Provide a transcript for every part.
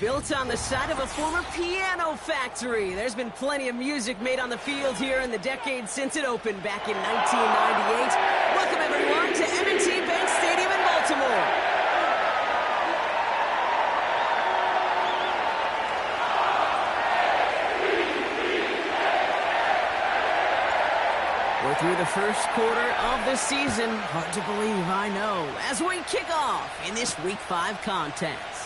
Built on the site of a former piano factory, there's been plenty of music made on the field here in the decade since it opened back in 1998. Welcome, everyone, to M&T Bank Stadium in Baltimore. We're through the first quarter of the season. Hard to believe, I know, as we kick off in this Week 5 contest.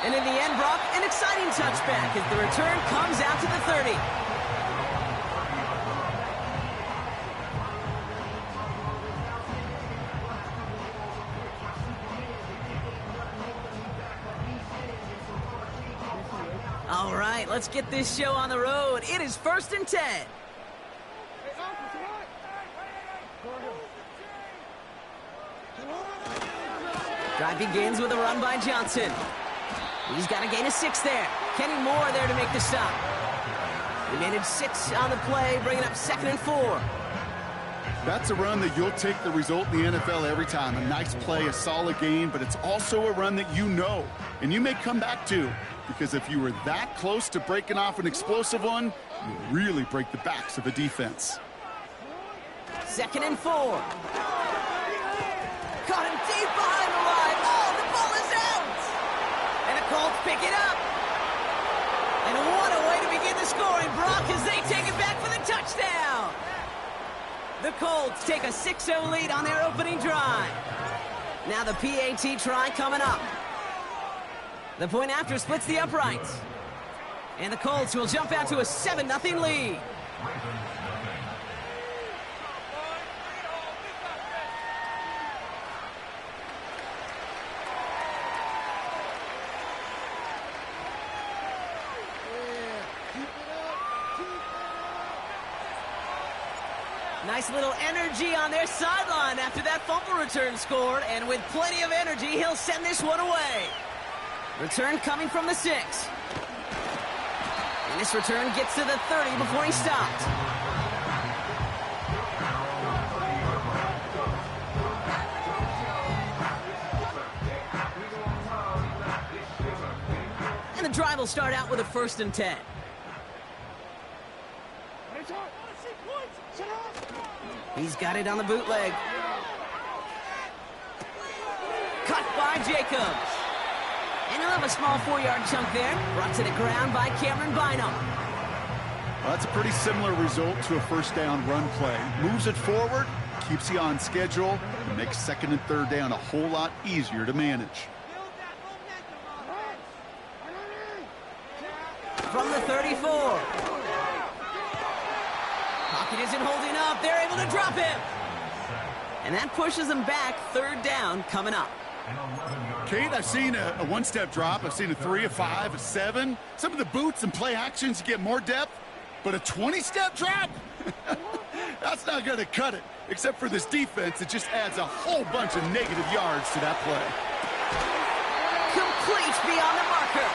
And in the end, Brock, an exciting touchback as the return comes out to the 30. All right, let's get this show on the road. It is 1st and 10. Drive begins with a run by Johnson. He's got a gain of 6 there. Kenny Moore there to make the stop. He managed 6 on the play, bringing up 2nd and 4. That's a run that you'll take the result in the NFL every time. A nice play, a solid gain, but it's also a run that you know, and you may come back to, because if you were that close to breaking off an explosive one, you really break the backs of a defense. 2nd and 4. Caught him deep behind the line. Oh, the ball is out! And the Colts pick it up. And what a way to begin the scoring, Brock, as they take it back for the touchdown. The Colts take a 6-0 lead on their opening drive. Now the PAT try coming up. The point after splits the uprights. And the Colts will jump out to a 7-0 lead. Nice little energy on their sideline after that fumble return scored, and with plenty of energy, he'll send this one away. Return coming from the 6. And this return gets to the 30 before he stopped. And the drive will start out with a 1st and 10. He's got it on the bootleg. Cut by Jacobs. And he'll have a small 4-yard chunk there. Brought to the ground by Cameron Bynum. Well, that's a pretty similar result to a 1st down run play. Moves it forward, keeps you on schedule, and makes 2nd and 3rd down a whole lot easier to manage. From the 34. Pocket isn't holding up. They're able to drop him. And that pushes them back. 3rd down coming up. Kate, I've seen a 1-step drop. I've seen a 3, a 5, a 7. Some of the boots and play actions you get more depth. But a 20-step drop? That's not going to cut it. Except for this defense, it just adds a whole bunch of negative yards to that play. Complete beyond the marker.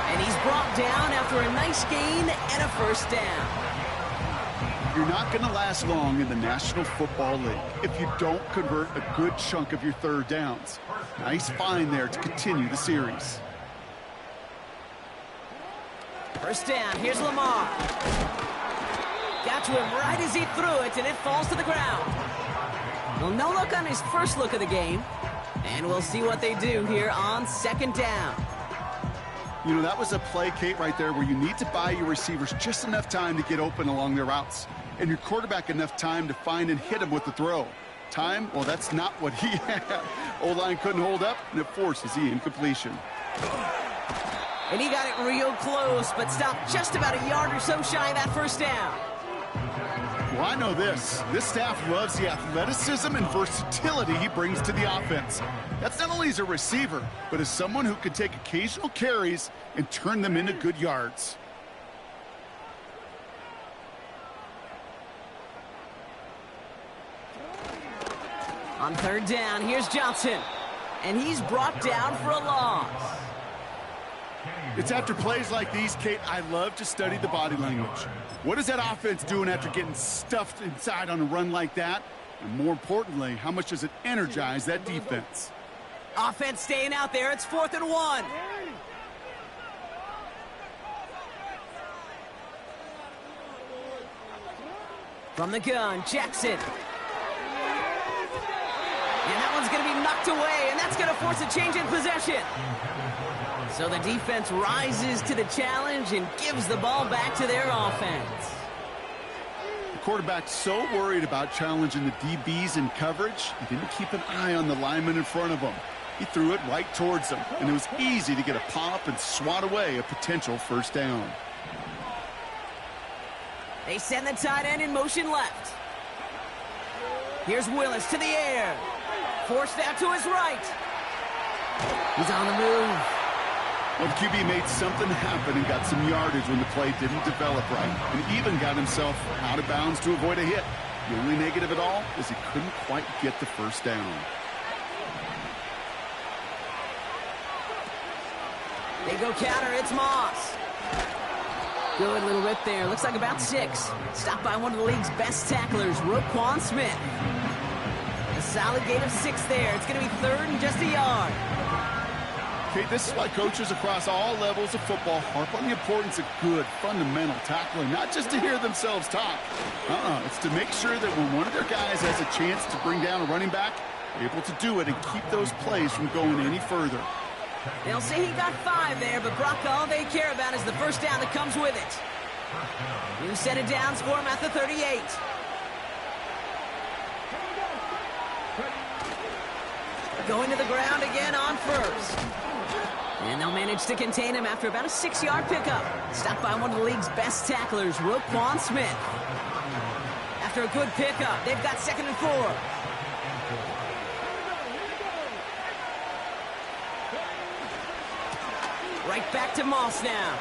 And he's brought down after a nice gain and a 1st down. You're not going to last long in the National Football League if you don't convert a good chunk of your 3rd downs. Nice find there to continue the series. 1st down, here's Lamar. Got to him right as he threw it, and it falls to the ground. Well, no look on his first look of the game, and we'll see what they do here on 2nd down. You know, that was a play, Kate, right there where you need to buy your receivers just enough time to get open along their routes, and your quarterback enough time to find and hit him with the throw. Time? Well, that's not what he had. O-line couldn't hold up, and it forces the incompletion. And he got it real close, but stopped just about a yard or so shy of that 1st down. Well, I know this. This staff loves the athleticism and versatility he brings to the offense. That's not only as a receiver, but as someone who can take occasional carries and turn them into good yards. On 3rd down, here's Johnson. And he's brought down for a loss. It's after plays like these, Kate, I love to study the body language. What is that offense doing after getting stuffed inside on a run like that? And more importantly, how much does it energize that defense? Offense staying out there. It's 4th and 1. From the gun, Jackson. And that one's going to be knocked away, and that's going to force a change in possession. So the defense rises to the challenge and gives the ball back to their offense. The quarterback's so worried about challenging the DBs in coverage, he didn't keep an eye on the lineman in front of him. He threw it right towards him, and it was easy to get a pop and swat away a potential first down. They send the tight end in motion left. Here's Willis to the air. Forced out to his right. He's on the move. Well, the QB made something happen and got some yardage when the play didn't develop right, and even got himself out of bounds to avoid a hit. The only negative at all is he couldn't quite get the first down. They go counter. It's Moss. Good little rip there. Looks like about 6. Stopped by one of the league's best tacklers, Roquan Smith. A solid gain of 6 there. It's going to be 3rd and just a yard. Okay, this is why coaches across all levels of football harp on the importance of good, fundamental tackling, not just to hear themselves talk. It's to make sure that when one of their guys has a chance to bring down a running back, they're able to do it and keep those plays from going any further. They'll say he got 5 there, but Brock, all they care about is the first down that comes with it. New set of downs for him at the 38. Going to the ground again on first. And they'll manage to contain him after about a 6-yard pickup. Stopped by one of the league's best tacklers, Roquan Smith. After a good pickup, they've got 2nd and 4. Right back to Moss now.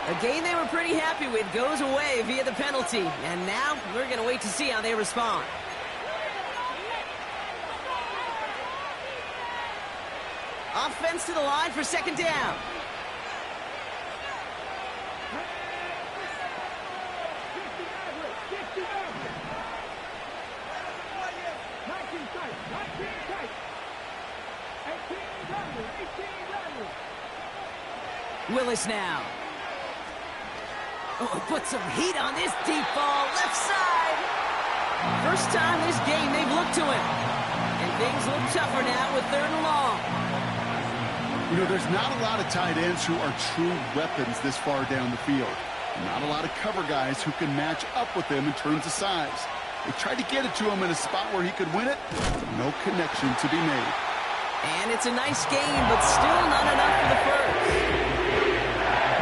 A game they were pretty happy with goes away via the penalty. And now we're going to wait to see how they respond. Offense to the line for 2nd down. Willis now. Oh, put some heat on this deep ball, left side. First time this game they've looked to him. And things look tougher now with 3rd and long. You know, there's not a lot of tight ends who are true weapons this far down the field. Not a lot of cover guys who can match up with them in terms of size. They tried to get it to him in a spot where he could win it. No connection to be made. And it's a nice game, but still not enough for the first.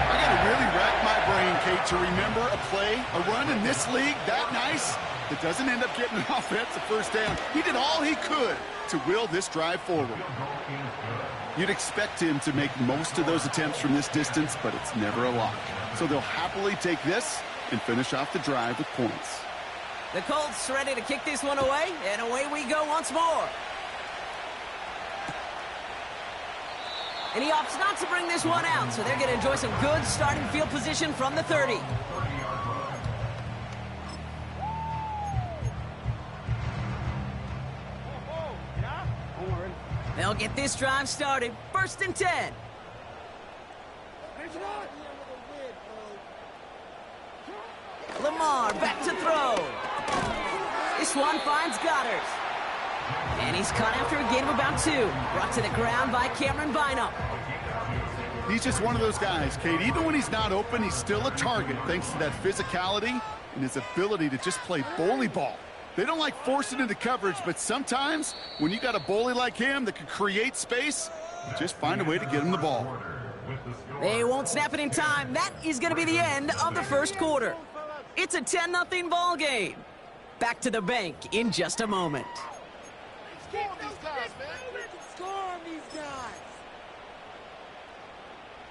I got to really rack my brain, Kate, to remember a play, a run in this league that nice that doesn't end up getting an offensive first down. He did all he could to will this drive forward. You'd expect him to make most of those attempts from this distance, but it's never a lock. So they'll happily take this and finish off the drive with points. The Colts ready to kick this one away, and away we go once more. And he opts not to bring this one out, so they're going to enjoy some good starting field position from the 30. They'll get this drive started. 1st and 10. Lamar back to throw. This one finds Goddard. And he's caught after a gain of about 2. Brought to the ground by Cameron Bynum. He's just one of those guys, Kate. Even when he's not open, he's still a target thanks to that physicality and his ability to just play bully ball. They don't like forcing into coverage, but sometimes when you got a bully like him that can create space, you just find a way to get him the ball. They won't snap it in time. That is going to be the end of the first quarter. It's a 10-0 ball game. Back to the bank in just a moment. Score on these guys, man. Score on these guys.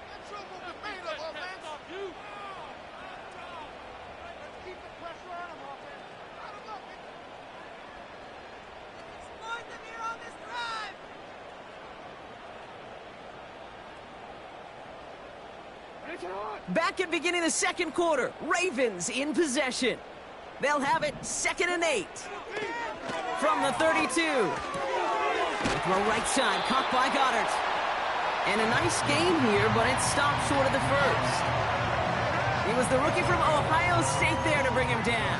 That's what we're made of, offense. Let's keep the pressure on them, offense. I don't know. Exploit them here on this drive. Back at beginning of the second quarter. Ravens in possession. They'll have it 2nd and 8. From the 32. Throw right side, caught by Goddard. And a nice game here, but it stopped short of the first. It was the rookie from Ohio State there to bring him down.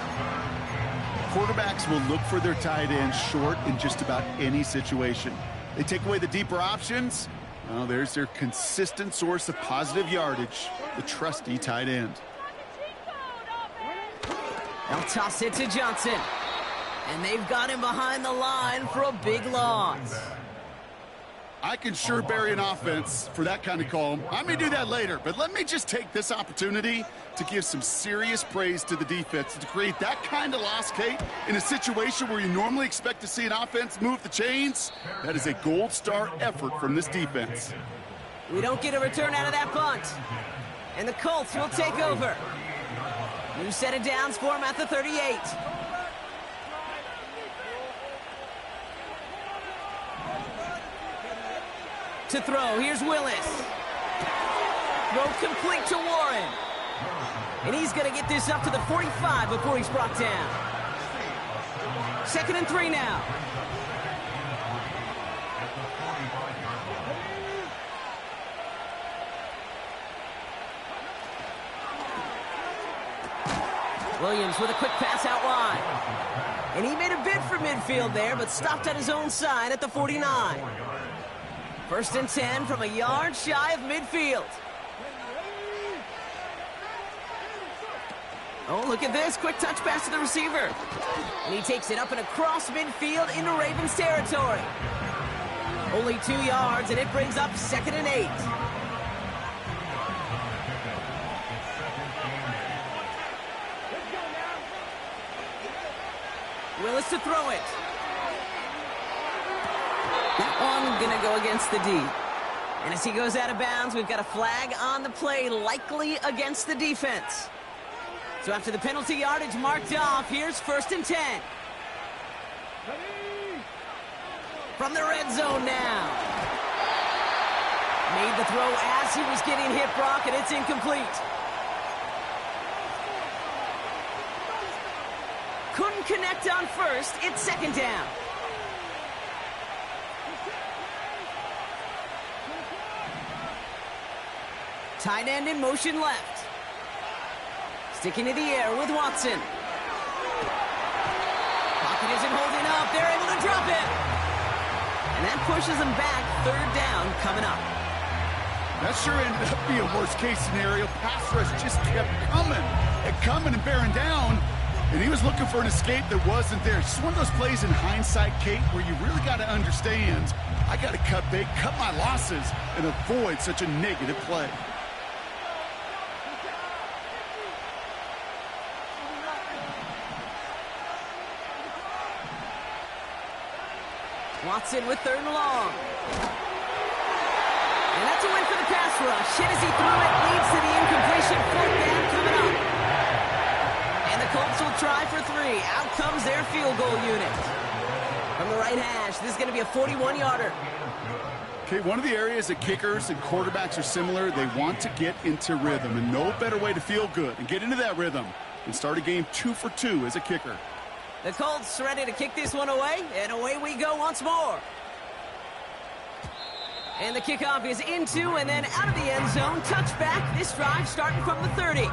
Quarterbacks will look for their tight end short in just about any situation. They take away the deeper options. Well, there's their consistent source of positive yardage, the trusty tight end. They'll toss it to Johnson. And they've got him behind the line for a big loss. I can sure bury an offense for that kind of call. I may do that later, but let me just take this opportunity to give some serious praise to the defense to create that kind of loss, Kate, in a situation where you normally expect to see an offense move the chains. That is a gold star effort from this defense. We don't get a return out of that punt. And the Colts will take over. New set of downs for him at the 38. To throw, here's Willis. Throw complete to Warren. And he's going to get this up to the 45 before he's brought down. 2nd and 3 now. Williams with a quick pass out wide. And he made a bid for midfield there, but stopped at his own side at the 49. 1st and 10 from a yard shy of midfield. Oh, look at this. Quick touch pass to the receiver. And he takes it up and across midfield into Ravens territory. Only 2 yards, and it brings up 2nd and 8. Willis to throw it. That one gonna go against the D. And as he goes out of bounds, we've got a flag on the play, likely against the defense. So after the penalty yardage marked off, here's 1st and 10. From the red zone now. Made the throw as he was getting hit, Brock, and it's incomplete. Couldn't connect on first. It's 2nd down. Tight end in motion left. Sticking to the air with Watson. Pocket isn't holding up. They're able to drop it. And that pushes them back. 3rd down coming up. That sure ended up being a worst-case scenario. Pass rush just kept coming and bearing down. And he was looking for an escape that wasn't there. It's just one of those plays in hindsight, Kate, where you really got to understand, I got to cut big, cut my losses, and avoid such a negative play. Watson with 3rd and long. And that's a win for the pass rush. Hit as he threw it, leads to the incompletion. 4th down coming up. And the Colts will try for 3. Out comes their field goal unit. From the right hash, this is going to be a 41-yarder. Okay, one of the areas that kickers and quarterbacks are similar, they want to get into rhythm. And no better way to feel good and get into that rhythm than start a game 2 for 2 as a kicker. The Colts ready to kick this one away, and away we go once more. And the kickoff is into and then out of the end zone. Touchback, this drive starting from the 30.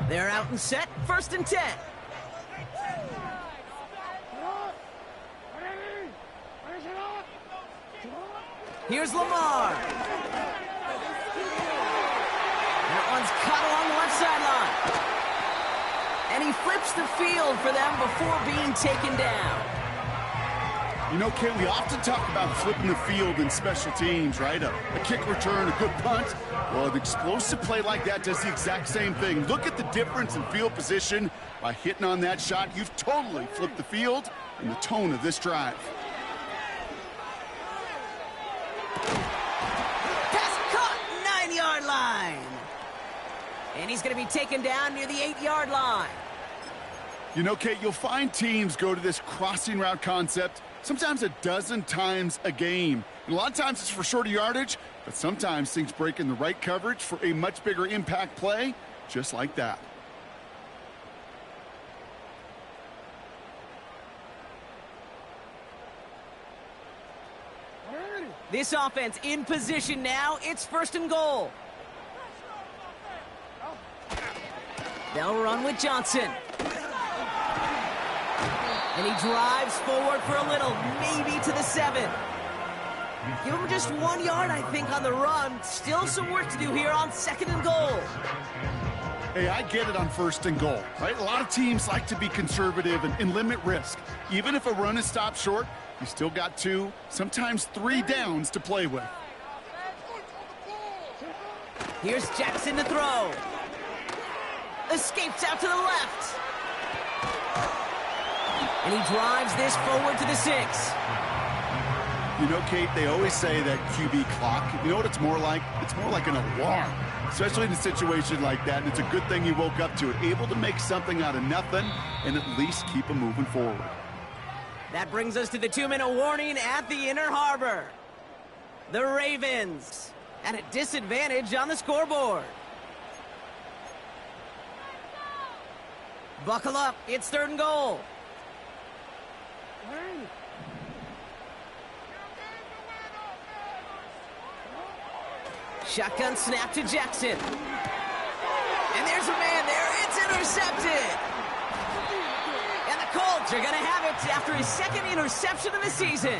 They're out and set, 1st and 10. Here's Lamar. That one's caught along the left sideline. And he flips the field for them before being taken down. You know, Kate, we often talk about flipping the field in special teams, right? A kick return, a good punt. Well, an explosive play like that does the exact same thing. Look at the difference in field position. By hitting on that shot, you've totally flipped the field and the tone of this drive. Pass caught, 9-yard line. And he's going to be taken down near the 8-yard line. You know, Kate, you'll find teams go to this crossing route concept sometimes a dozen times a game. And a lot of times it's for shorter yardage, but sometimes things break in the right coverage for a much bigger impact play, just like that. This offense in position now. It's 1st and goal. They'll run with Johnson. And he drives forward for a little, maybe to the 7. Give him just 1 yard, I think, on the run. Still some work to do here on 2nd and goal. Hey, I get it on 1st and goal, right? A lot of teams like to be conservative and limit risk. Even if a run is stopped short, you still got 2, sometimes 3 downs to play with. Here's Jackson to throw. Escapes out to the left. And he drives this forward to the 6. You know, Kate, they always say that QB clock, you know what it's more like? It's more like an alarm, especially in a situation like that. And it's a good thing you woke up to it, able to make something out of nothing and at least keep them moving forward. That brings us to the 2-minute warning at the Inner Harbor. The Ravens at a disadvantage on the scoreboard. Buckle up, it's 3rd and goal. Shotgun snap to Jackson. And there's a man there, it's intercepted. And the Colts are going to have it after his 2nd interception of the season.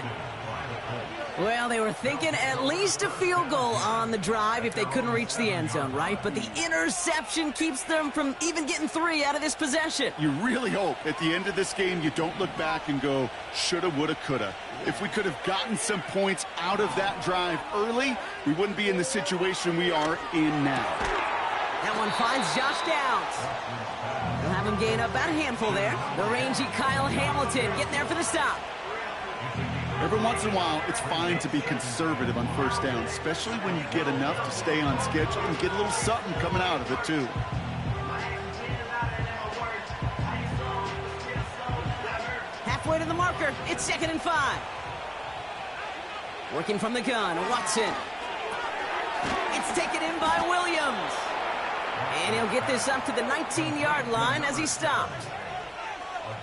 Well, they were thinking at least a field goal on the drive if they couldn't reach the end zone, right? But the interception keeps them from even getting 3 out of this possession. You really hope at the end of this game you don't look back and go, shoulda, woulda, coulda. If we could have gotten some points out of that drive early, we wouldn't be in the situation we are in now. That one finds Josh Downs. They'll have him gain up about a handful there. The rangy Kyle Hamilton getting there for the stop. Every once in a while, it's fine to be conservative on 1st down, especially when you get enough to stay on schedule and get a little something coming out of it, too. Halfway to the marker, it's 2nd and 5. Working from the gun, Watson. It's taken in by Williams. And he'll get this up to the 19-yard line as he stopped.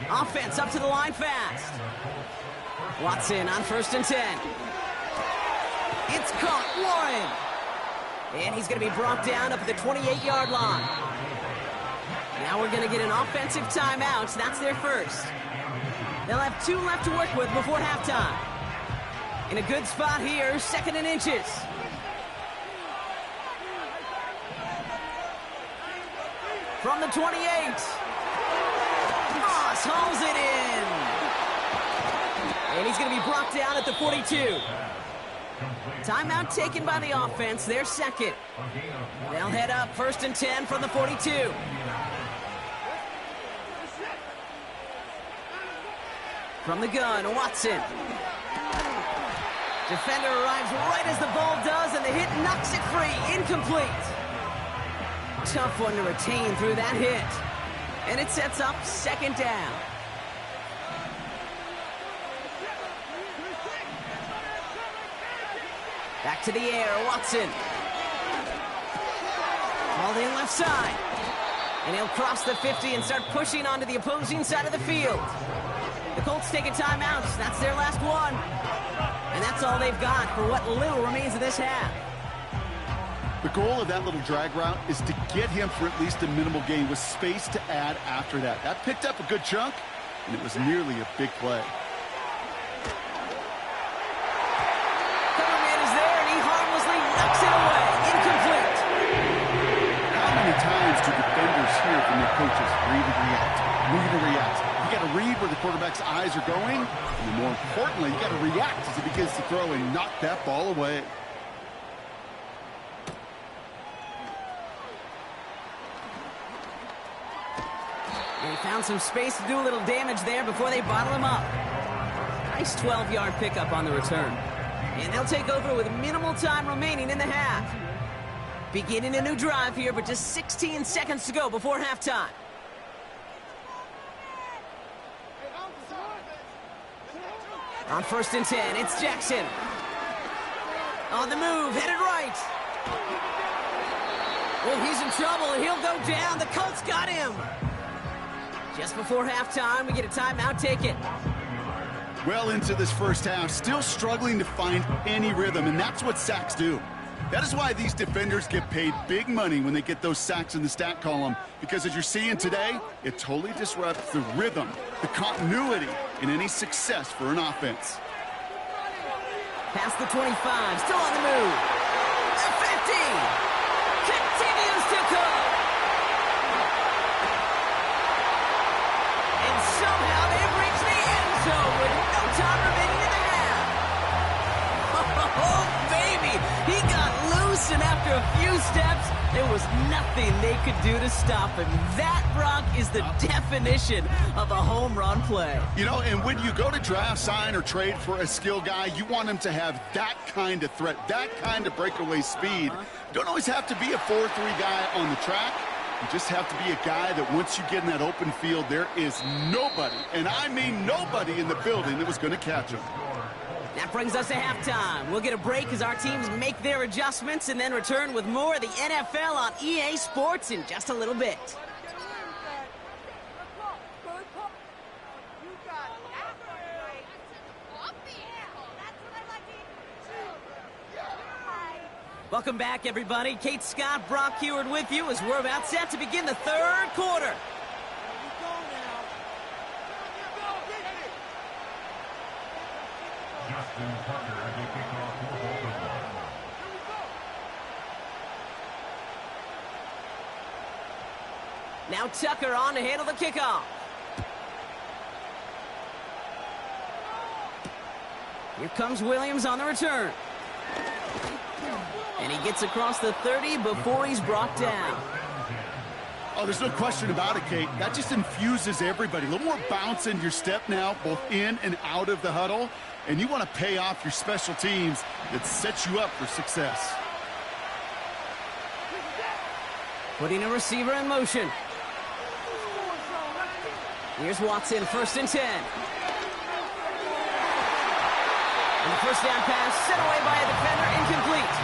Offense up to the line fast. Watson on 1st and 10. It's caught, Warren. And he's going to be brought down up at the 28-yard line. Now we're going to get an offensive timeout. That's their first. They'll have 2 left to work with before halftime. In a good spot here, 2nd and inches. From the 28. Moss hauls it in. And he's going to be brought down at the 42. Timeout taken by the offense, their 2nd. They'll head up 1st and 10 from the 42. From the gun, Watson. Defender arrives right as the ball does, and the hit knocks it free. Incomplete. Tough one to retain through that hit. And it sets up 2nd down. Back to the air, Watson. Called in left side. And he'll cross the 50 and start pushing onto the opposing side of the field. The Colts take a timeout. That's their last one. And that's all they've got for what little remains of this half. The goal of that little drag route is to get him for at least a minimal gain with space to add after that. That picked up a good chunk, and it was nearly a big play. Coverman is there, and he harmlessly knocks it away. Incomplete. How many times do defenders hear from their coaches, read and react, read and react? You got to read where the quarterback's eyes are going, and more importantly, you got to react as he begins to throw and knock that ball away. And he found some space to do a little damage there before they bottle him up. Nice 12-yard pickup on the return. And they'll take over with minimal time remaining in the half. Beginning a new drive here, but just 16 seconds to go before halftime. On 1st and 10, it's Jackson. On the move, headed right. Oh, he's in trouble. He'll go down. The Colts got him. Just before halftime, we get a timeout taken. Well into this first half, still struggling to find any rhythm, and that's what sacks do. That is why these defenders get paid big money when they get those sacks in the stat column, because as you're seeing today, it totally disrupts the rhythm, the continuity in any success for an offense. Past the 25, still on the move. The 50 continues to come. And somehow they've reached the end zone with no time remaining in the half. Oh, baby, he got loose, and after a few steps, there was nothing they could do to stop him. That, Brock, is the definition of a home run play. You know, and when you go to draft, sign, or trade for a skill guy, you want him to have that kind of threat, that kind of breakaway speed. Don't always have to be a 4-3 guy on the track. You just have to be a guy that once you get in that open field, there is nobody, and I mean nobody in the building that was going to catch him. That brings us to halftime. We'll get a break as our teams make their adjustments and then return with more of the NFL on EA Sports in just a little bit. Welcome back, everybody. Kate Scott, Brock Heward with you as we're about set to begin the third quarter. Now Tucker on to handle the kickoff. Here comes Williams on the return. And he gets across the 30 before he's brought down. Oh, there's no question about it, Kate. That just infuses everybody. A little more bounce in your step now, both in and out of the huddle. And you want to pay off your special teams that sets you up for success. Putting a receiver in motion. Here's Watson, 1st and 10. And the first down pass set away by a defender, incomplete.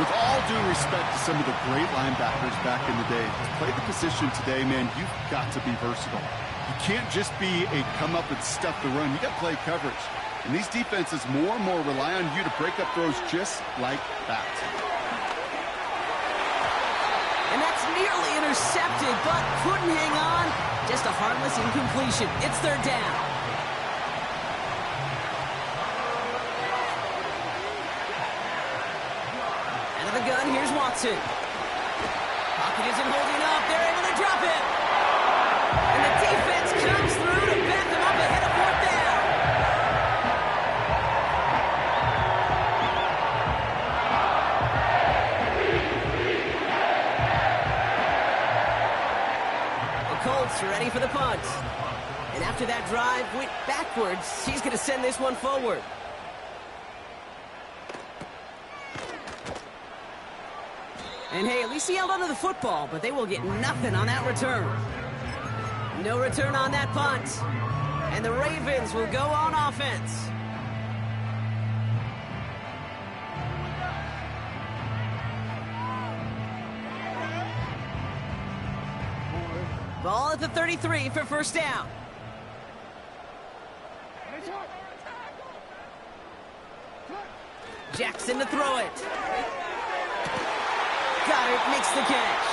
With all due respect to some of the great linebackers back in the day, to play the position today, man, you've got to be versatile. You can't just be a come up and stuff the run. You got to play coverage. And these defenses more and more rely on you to break up throws just like that. And that's nearly intercepted, but couldn't hang on. Just a harmless incompletion. It's third down. Out of the gun, here's Watson. Pocket isn't holding up. They're able to drop it. And the defense comes through to back them up ahead of fourth down. Colts ready for the punt. And after that drive went backwards, he's going to send this one forward. And hey, at least he held onto the football, but they will get nothing on that return. No return on that punt. And the Ravens will go on offense. Ball at the 33 for first down. Jackson to throw it. Goddard makes the catch.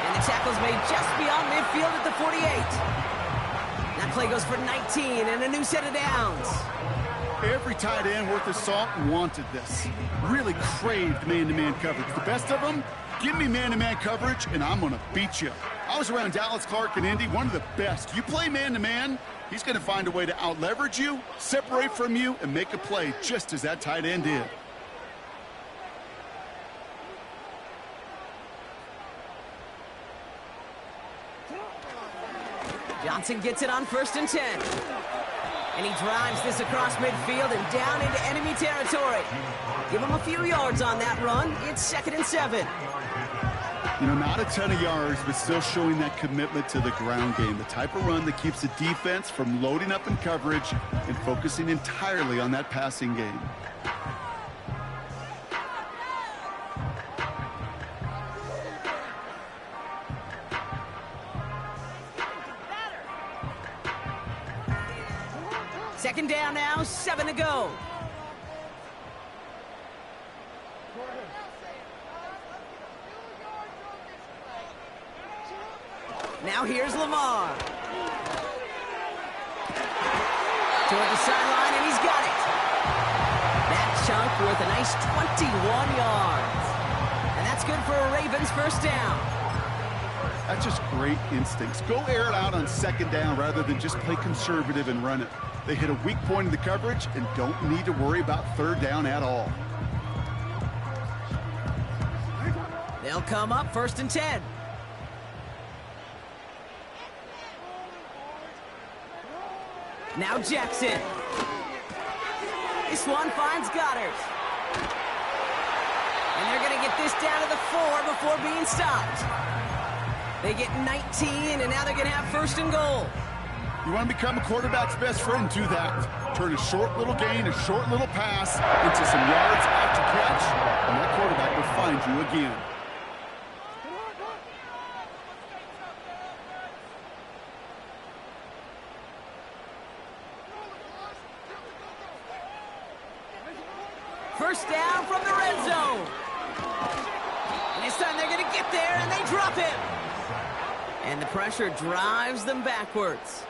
And the tackle's made just beyond midfield at the 48. That play goes for 19 and a new set of downs. Every tight end worth his salt wanted this. Really craved man-to-man coverage. The best of them, give me man-to-man coverage and I'm going to beat you. I was around Dallas Clark and Indy, one of the best. You play man-to-man, he's going to find a way to out-leverage you, separate from you, and make a play just as that tight end did. Johnson gets it on 1st and 10. And he drives this across midfield and down into enemy territory. Give him a few yards on that run. It's 2nd and 7. You know, not a ton of yards, but still showing that commitment to the ground game. The type of run that keeps the defense from loading up in coverage and focusing entirely on that passing game. Second down now, 7 to go. Now here's Lamar. Toward the sideline, and he's got it. That chunk worth a nice 21 yards. And that's good for a Ravens first down. That's just great instincts. Go air it out on second down rather than just play conservative and run it. They hit a weak point in the coverage and don't need to worry about third down at all. They'll come up first and 10. Now Jackson. This one finds Goddard. And they're going to get this down to the 4 before being stopped. They get 19, and now they're going to have first and goal. You want to become a quarterback's best friend, do that. Turn a short little gain, a short little pass into some yards after catch, and that quarterback will find you again. First down from the red zone. And this time they're going to get there, and they drop him. And the pressure drives them backwards.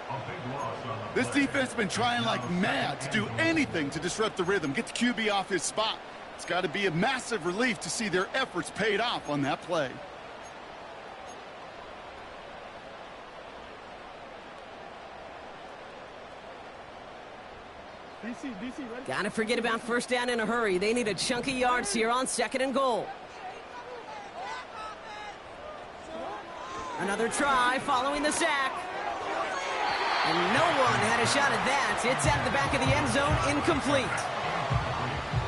This defense has been trying like mad to do anything to disrupt the rhythm, get the QB off his spot. It's got to be a massive relief to see their efforts paid off on that play. Got to forget about first down in a hurry. They need a chunky yards here on second and goal. Another try following the sack. And no one had a shot at that. It's out of the back of the end zone, incomplete.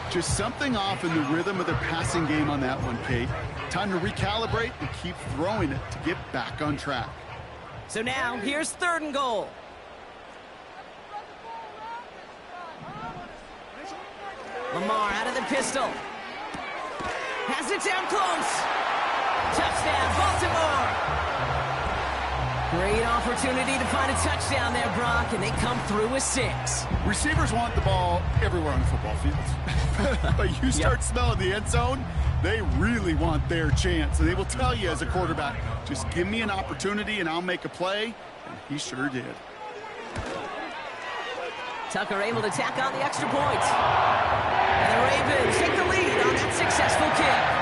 Just something off in the rhythm of their passing game on that one, Kate. Time to recalibrate and keep throwing it to get back on track. So now, here's third and goal. Lamar out of the pistol. Has it down close. Touchdown, Baltimore. Great opportunity to find a touchdown there, Brock, and they come through with 6. Receivers want the ball everywhere on the football field. But you start smelling the end zone, they really want their chance. And they will tell you as a quarterback, just give me an opportunity and I'll make a play. And he sure did. Tucker able to tack on the extra point. And the Ravens take the lead on that successful kick.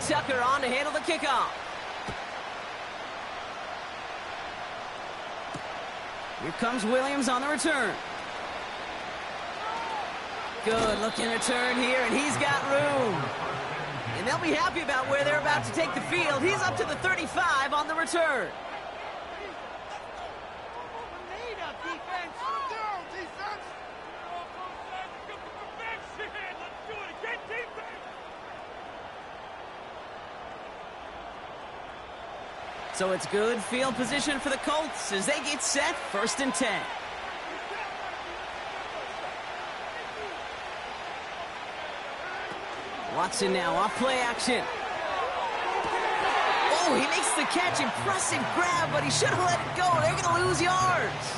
Tucker on to handle the kickoff. Here comes Williams on the return. Good looking return here, and he's got room. And they'll be happy about where they're about to take the field. He's up to the 35 on the return. So it's good field position for the Colts as they get set, first and 10. Watson now off play action. Oh, he makes the catch. Impressive grab, but he should have let it go. They're going to lose yards.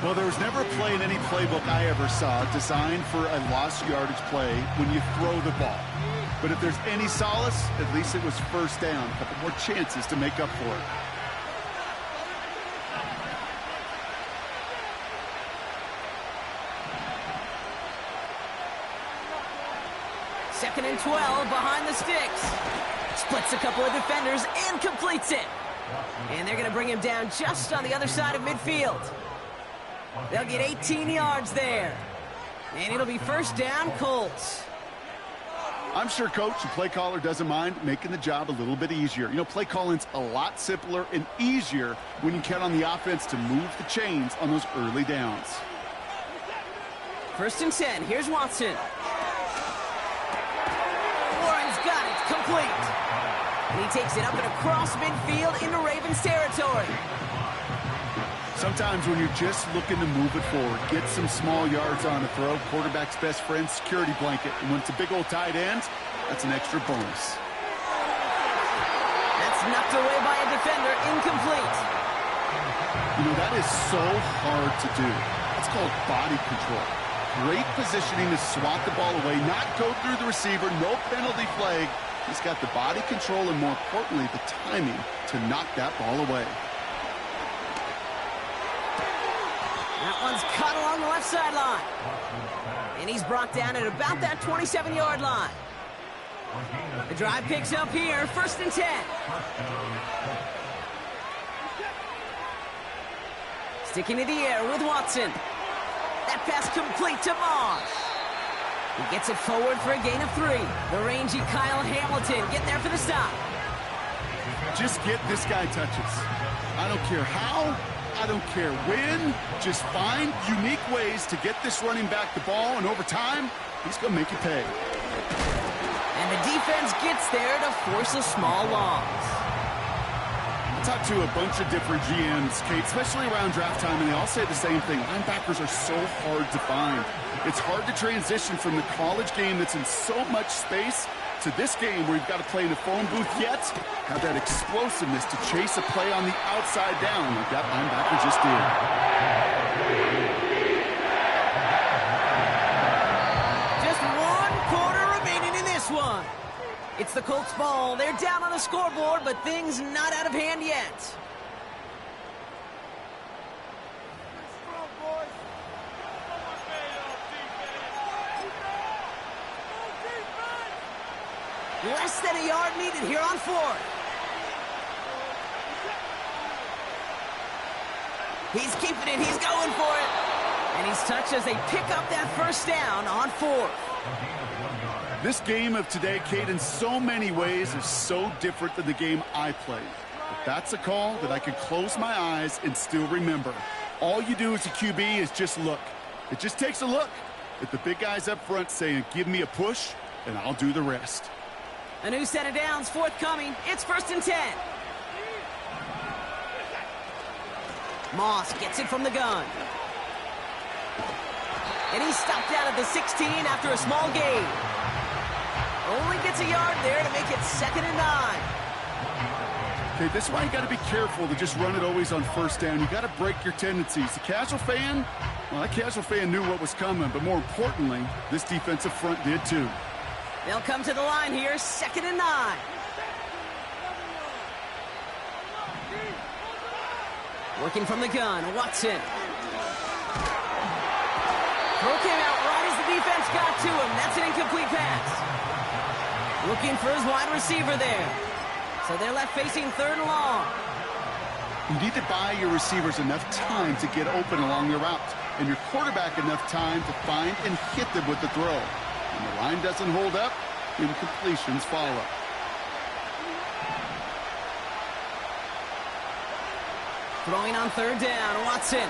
Well, there was never a play in any playbook I ever saw designed for a lost yardage play when you throw the ball. But if there's any solace, at least it was first down. A couple more chances to make up for it. Second and 12 behind the sticks. Splits a couple of defenders and completes it. And they're going to bring him down just on the other side of midfield. They'll get 18 yards there. And it'll be first down, Colts. I'm sure coach and play caller doesn't mind making the job a little bit easier. You know, play calling's a lot simpler and easier when you count on the offense to move the chains on those early downs. 1st and 10. Here's Watson. Warren's got it. Complete. And he takes it up and across midfield into Ravens territory. Sometimes when you're just looking to move it forward, get some small yards on a throw, quarterback's best friend, security blanket. And when it's a big old tight end, that's an extra bonus. That's knocked away by a defender. Incomplete. You know, that is so hard to do. It's called body control. Great positioning to swat the ball away, not go through the receiver, no penalty flag. He's got the body control and, more importantly, the timing to knock that ball away. That one's cut along the left sideline. And he's brought down at about that 27-yard line. The drive picks up here, 1st and 10. Sticking to the air with Watson. That pass complete to Moss. He gets it forward for a gain of 3. The rangy Kyle Hamilton getting there for the stop. Just get this guy touches. I don't care how, I don't care when. Just find unique ways to get this running back the ball, and over time, he's going to make you pay. And the defense gets there to force a small loss. I talked to a bunch of different GMs, Kate, especially around draft time, and they all say the same thing. Linebackers are so hard to find. It's hard to transition from the college game that's in so much space to this game where you've got to play in a phone booth yet have that explosiveness to chase a play on the outside down like that linebacker just did. Just 1 quarter remaining in this one. It's the Colts ball. They're down on the scoreboard, but things not out of hand yet. Less than a yard needed here on 4th. He's keeping it. He's going for it. And he's touched as they pick up that 1st down on 4th. This game of today, Kate, in so many ways is so different than the game I played. But that's a call that I can close my eyes and still remember. All you do as a QB is just look. It just takes a look at the big guys up front saying, give me a push, and I'll do the rest. A new set of downs forthcoming. It's 1st and 10. Moss gets it from the gun. And he's stopped out at the 16 after a small gain. Only gets a yard there to make it 2nd and 9. Okay, this is why you got to be careful to just run it always on 1st down. You got to break your tendencies. The casual fan, well, that casual fan knew what was coming, but more importantly, this defensive front did too. They'll come to the line here, 2nd and 9. Working from the gun, Watson. Throw came out right as the defense got to him. That's an incomplete pass. Looking for his wide receiver there. So they're left facing 3rd and long. You need to buy your receivers enough time to get open along their route, and your quarterback enough time to find and hit them with the throw. When the line doesn't hold up, incompletions follow. Throwing on 3rd down, Watson.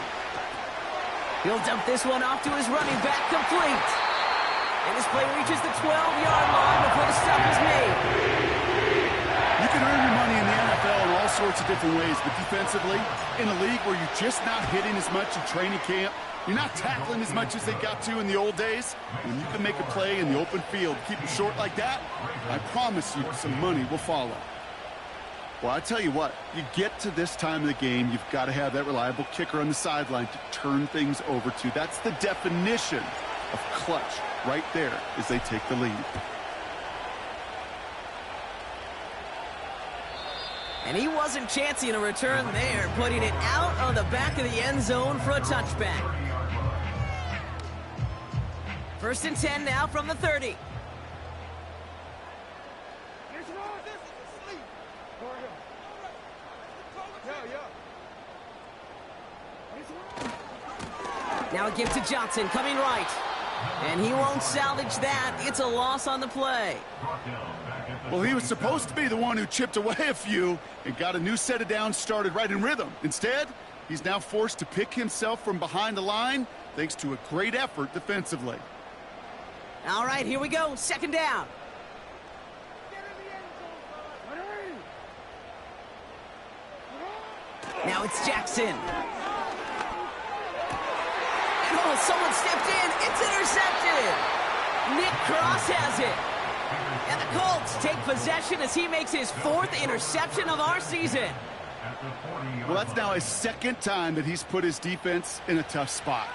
He'll dump this one off to his running back, complete. And this play reaches the 12-yard line before the stop is made. You can earn your money in the NFL in all sorts of different ways, but defensively, in a league where you're just not hitting as much in training camp, you're not tackling as much as they got to in the old days, when you can make a play in the open field, keep it short like that, I promise you some money will follow. Well, I tell you what, you get to this time of the game, you've got to have that reliable kicker on the sideline to turn things over to. That's the definition of clutch right there as they take the lead. And he wasn't chancing a return there, putting it out on the back of the end zone for a touchback. 1st and 10 now from the 30. Now a give to Johnson, coming right. And he won't salvage that. It's a loss on the play. Well, he was supposed to be the one who chipped away a few and got a new set of downs started right in rhythm. Instead, he's now forced to pick himself from behind the line thanks to a great effort defensively. All right, here we go. Second down. Now it's Jackson. Oh, someone stepped in. It's intercepted. Nick Cross has it. And the Colts take possession as he makes his 4th interception of our season. Well, that's now his 2nd time that he's put his defense in a tough spot.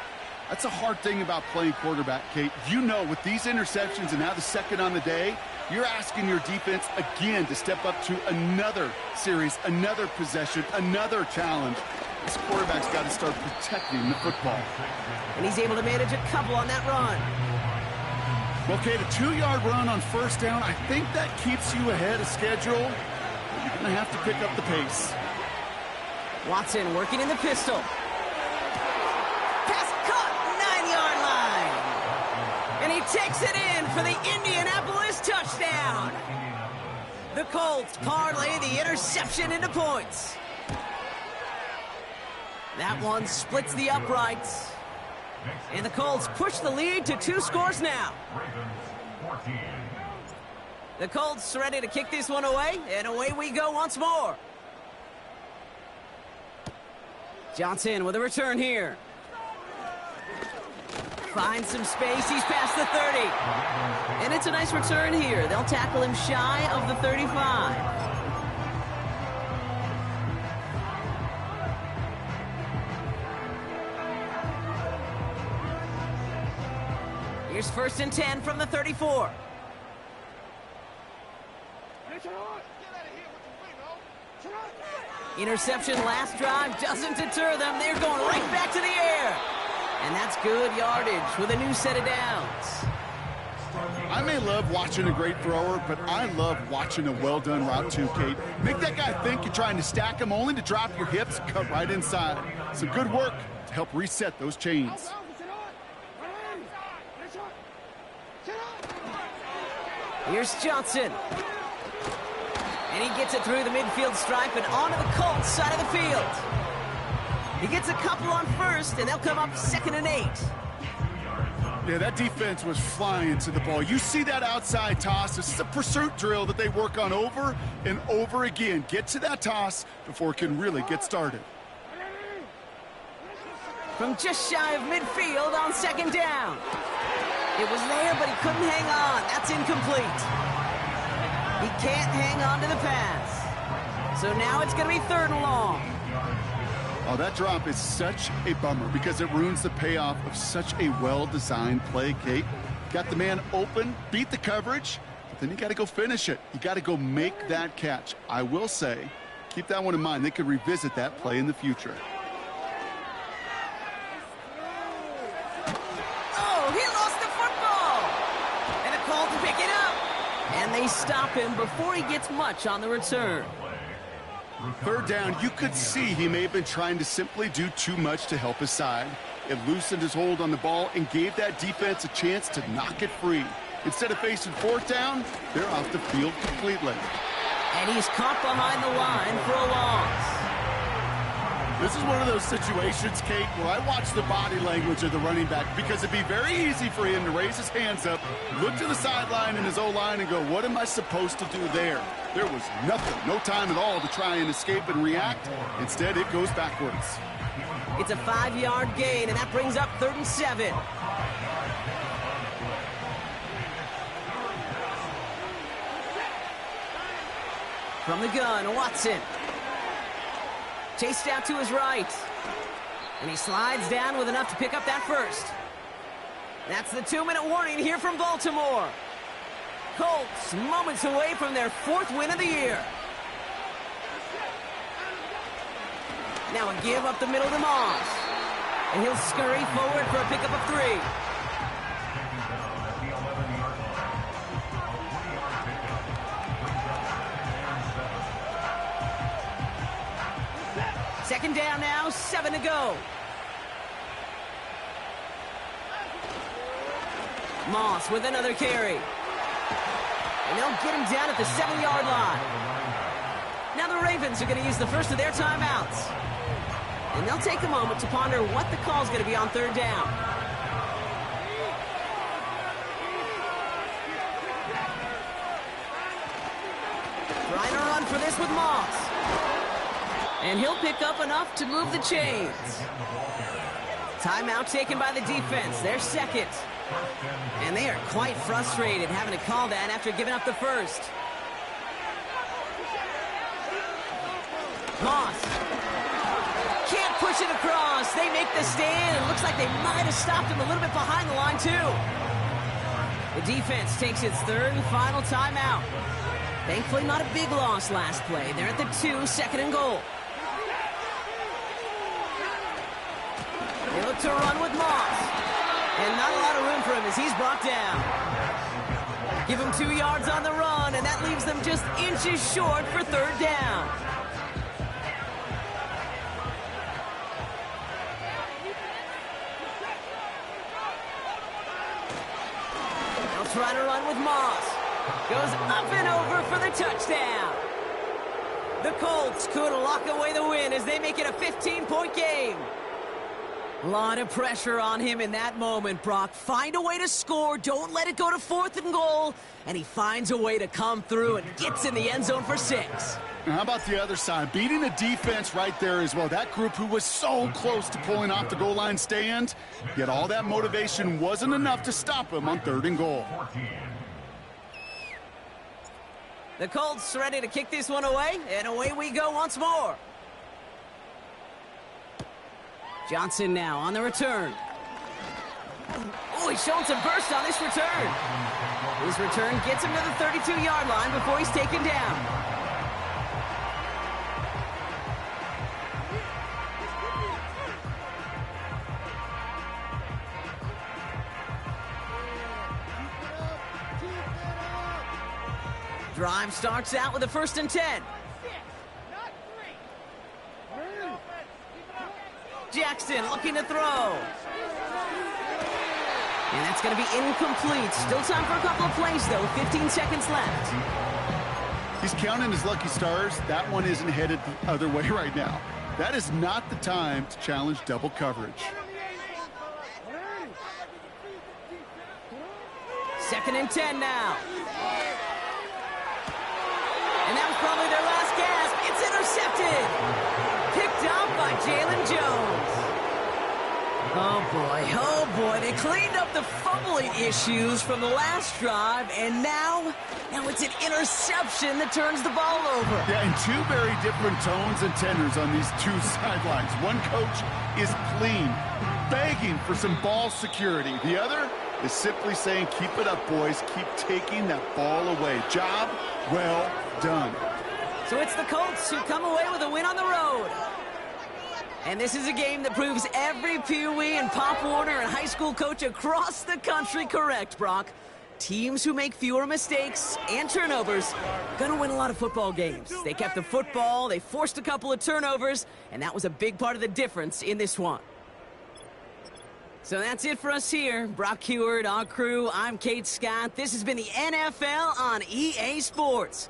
That's a hard thing about playing quarterback, Kate. You know, with these interceptions and now the 2nd on the day, you're asking your defense again to step up to another series, another possession, another challenge. This quarterback's got to start protecting the football. And he's able to manage a couple on that run. Well, Kate, a 2-yard run on 1st down, I think that keeps you ahead of schedule. You're going to have to pick up the pace. Watson working in the pistol. Pass caught, 9-yard line. And he takes it in for the Indianapolis touchdown. The Colts parlay the interception into points. That one splits the uprights. And the Colts push the lead to 2 scores now. The Colts ready to kick this one away, and away we go once more. Johnson with a return here. Finds some space, he's past the 30. And it's a nice return here. They'll tackle him shy of the 35. Here's 1st and 10 from the 34. Interception last drive doesn't deter them. They're going right back to the air. And that's good yardage with a new set of downs. I may love watching a great thrower, but I love watching a well-done route too, Kate. Make that guy think you're trying to stack him only to drop your hips, cut right inside. Some good work to help reset those chains. Here's Johnson. And he gets it through the midfield stripe and onto the Colts side of the field. He gets a couple on 1st, and they'll come up 2nd and 8. Yeah, that defense was flying to the ball. You see that outside toss. This is a pursuit drill that they work on over and over again. Get to that toss before it can really get started. From just shy of midfield on 2nd down. It was there, but he couldn't hang on. That's incomplete. He can't hang on to the pass. So now it's going to be 3rd and long. Oh, that drop is such a bummer because it ruins the payoff of such a well-designed play, Kate. Got the man open, beat the coverage, but then you got to go finish it. You got to go make that catch. I will say, keep that one in mind. They could revisit that play in the future. Oh, he lost the football. And the Colts pick it up. And they stop him before he gets much on the return. 3rd down, you could see he may have been trying to simply do too much to help his side. It loosened his hold on the ball and gave that defense a chance to knock it free. Instead of facing 4th down, they're off the field completely. And he's caught behind the line for a loss. This is one of those situations, Kate, where I watch the body language of the running back because it'd be very easy for him to raise his hands up, look to the sideline in his O-line and go, what am I supposed to do there? There was nothing, no time at all to try and escape and react. Instead, it goes backwards. It's a 5-yard gain, and that brings up 3rd and 7. From the gun, Watson. Chased out to his right. And he slides down with enough to pick up that 1st. That's the 2-minute warning here from Baltimore. Colts moments away from their 4th win of the year. Now a give up the middle to Moss. And he'll scurry forward for a pickup of 3. Second down now, 7 to go. Moss with another carry. And they'll get him down at the 7-yard line. Now the Ravens are going to use the first of their timeouts. And they'll take a moment to ponder what the call is going to be on third down. Trying to run for this with Moss. And he'll pick up enough to move the chains. Timeout taken by the defense. Their second. And they are quite frustrated having to call that after giving up the first. Moss. Can't push it across. They make the stand. It looks like they might have stopped him a little bit behind the line, too. The defense takes its third and final timeout. Thankfully, not a big loss last play. They're at the 2, second and goal. They look to run with Moss. And not a lot of room for him as he's brought down. Give him 2 yards on the run, and that leaves them just inches short for third down. They'll try to run with Moss. Goes up and over for the touchdown. The Colts could lock away the win as they make it a 15-point game. A lot of pressure on him in that moment, Brock. Find a way to score. Don't let it go to 4th and goal. And he finds a way to come through and gets in the end zone for 6. Now, how about the other side? Beating the defense right there as well. That group who was so close to pulling off the goal line stand, yet all that motivation wasn't enough to stop him on 3rd and goal. The Colts ready to kick this one away, and away we go once more. Johnson now on the return. Oh, he's showing some burst on this return. His return gets him to the 32-yard line before he's taken down. Drive starts out with a 1st and 10. Jackson looking to throw. And that's going to be incomplete. Still time for a couple of plays, though. 15 seconds left. He's counting his lucky stars. That one isn't headed the other way right now. That is not the time to challenge double coverage. 2nd and 10 now. And that was probably their last gasp. It's intercepted. Picked up by Jalen Jones. Oh boy, they cleaned up the fumbling issues from the last drive, and now it's an interception that turns the ball over. Yeah, and 2 very different tones and tenors on these 2 sidelines. One coach is clean, begging for some ball security. The other is simply saying, keep it up, boys. Keep taking that ball away. Job well done. So it's the Colts who come away with a win on the road. And this is a game that proves every Pee Wee and Pop Warner and high school coach across the country correct, Brock. Teams who make fewer mistakes and turnovers gonna win a lot of football games. They kept the football, they forced a couple of turnovers, and that was a big part of the difference in this one. So that's it for us here. Brock Heward, our crew, I'm Kate Scott. This has been the NFL on EA Sports.